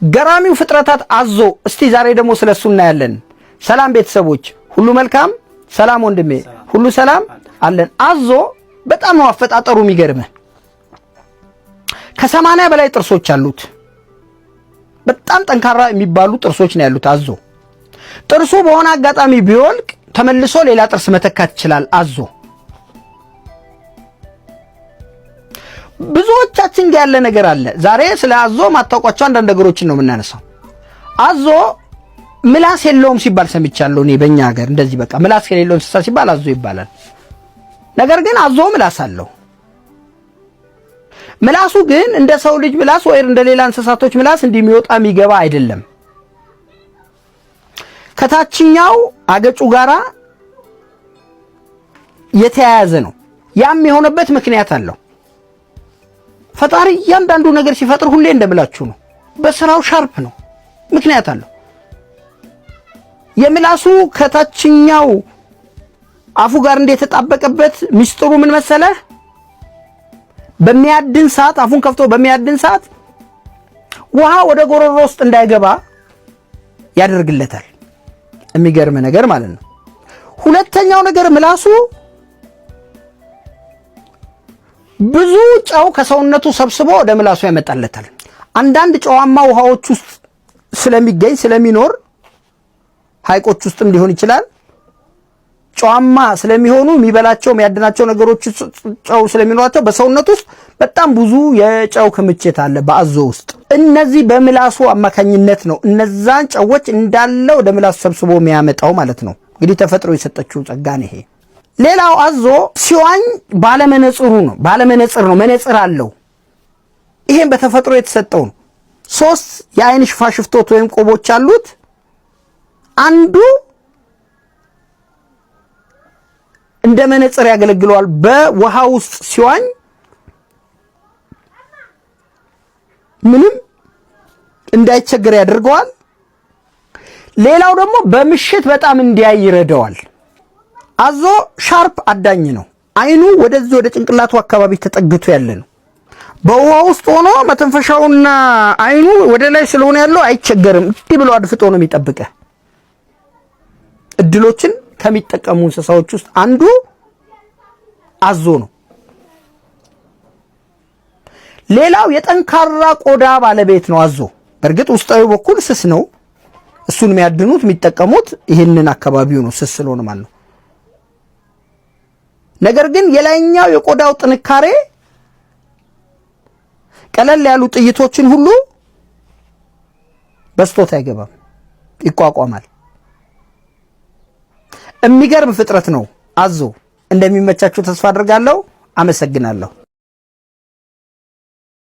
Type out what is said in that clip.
ገራሚው ፍጥረታት አዞ። እስቲ ዛሬ ደግሞ ስለሱ እናያለን። ሰላም ቤተሰቦች፣ ሁሉ መልካም? ሰላም ወንድሜ፣ ሁሉ ሰላም አለን። አዞ በጣም ነው አፈጣጠሩ የሚገርምህ። ከ80 በላይ ጥርሶች አሉት። በጣም ጠንካራ የሚባሉ ጥርሶች ነው ያሉት አዞ። ጥርሱ በሆነ አጋጣሚ ቢወልቅ ተመልሶ ሌላ ጥርስ መተካት ይችላል አዞ። ብዙዎቻችን ጋር ያለ ነገር አለ። ዛሬ ስለ አዞ ማታውቋቸው አንዳንድ ነገሮችን ነው የምናነሳው። አዞ ምላስ የለውም ሲባል ሰምቻለሁ እኔ በእኛ ሀገር። እንደዚህ በቃ ምላስ የሌለው እንስሳ ሲባል አዞ ይባላል። ነገር ግን አዞ ምላስ አለው። ምላሱ ግን እንደ ሰው ልጅ ምላስ ወይ እንደ ሌላ እንስሳቶች ምላስ እንደሚወጣ የሚገባ አይደለም። ከታችኛው አገጩ ጋራ የተያያዘ ነው። ያም የሆነበት ምክንያት አለው። ፈጣሪ እያንዳንዱ ነገር ሲፈጥር ሁሌ እንደምላችሁ ነው። በስራው ሻርፕ ነው፣ ምክንያት አለው። የምላሱ ከታችኛው አፉ ጋር እንደተጣበቀበት ሚስጥሩ ምን መሰለህ? በሚያድን ሰዓት አፉን ከፍቶ በሚያድን ሰዓት ውሃ ወደ ጎሮሮ ውስጥ እንዳይገባ ያደርግለታል። የሚገርም ነገር ማለት ነው። ሁለተኛው ነገር ምላሱ ብዙ ጨው ከሰውነቱ ሰብስቦ ወደ ምላሱ ያመጣለታል። አንዳንድ ጨዋማ ውሃዎች ውስጥ ስለሚገኝ ስለሚኖር ሐይቆች ውስጥም ሊሆን ይችላል። ጨዋማ ስለሚሆኑ የሚበላቸው የሚያድናቸው ነገሮች ጨው ስለሚኖራቸው በሰውነቱ ውስጥ በጣም ብዙ የጨው ክምችት አለ በአዞ ውስጥ። እነዚህ በምላሱ አማካኝነት ነው እነዛን ጨዎች እንዳለ ወደ ምላሱ ሰብስቦ የሚያመጣው ማለት ነው። እንግዲህ ተፈጥሮ የሰጠችው ጸጋ ነው ይሄ። ሌላው አዞ ሲዋኝ ባለመነጽሩ ነው። ባለመነጽር ነው፣ መነጽር አለው። ይሄን በተፈጥሮ የተሰጠው ነው። 3 የአይን ሽፋሽፍቶት ወይም ቆቦች አሉት። አንዱ እንደ መነጽር ያገለግለዋል። በውሃ ውስጥ ሲዋኝ ምንም እንዳይቸገር ያደርገዋል። ሌላው ደግሞ በምሽት በጣም እንዲያይ ይረዳዋል። አዞ ሻርፕ አዳኝ ነው። አይኑ ወደዚህ ወደ ጭንቅላቱ አካባቢ ተጠግቶ ያለ ነው። በውሃ ውስጥ ሆኖ መተንፈሻውና አይኑ ወደ ላይ ስለሆነ ያለው አይቸገርም። እንዲህ ብሎ አድፍጦ ነው የሚጠብቀህ። እድሎችን ከሚጠቀሙ እንስሳዎች ውስጥ አንዱ አዞ ነው። ሌላው የጠንካራ ቆዳ ባለቤት ነው አዞ። በእርግጥ ውስጣዊ በኩል ስስ ነው። እሱን የሚያድኑት የሚጠቀሙት ይሄንን አካባቢው ነው፣ ስስ ስለሆነ ማለት ነው። ነገር ግን የላይኛው የቆዳው ጥንካሬ ቀለል ያሉ ጥይቶችን ሁሉ በስቶት አይገባም፣ ይቋቋማል። የሚገርም ፍጥረት ነው አዞ። እንደሚመቻችሁ ተስፋ አድርጋለሁ። አመሰግናለሁ።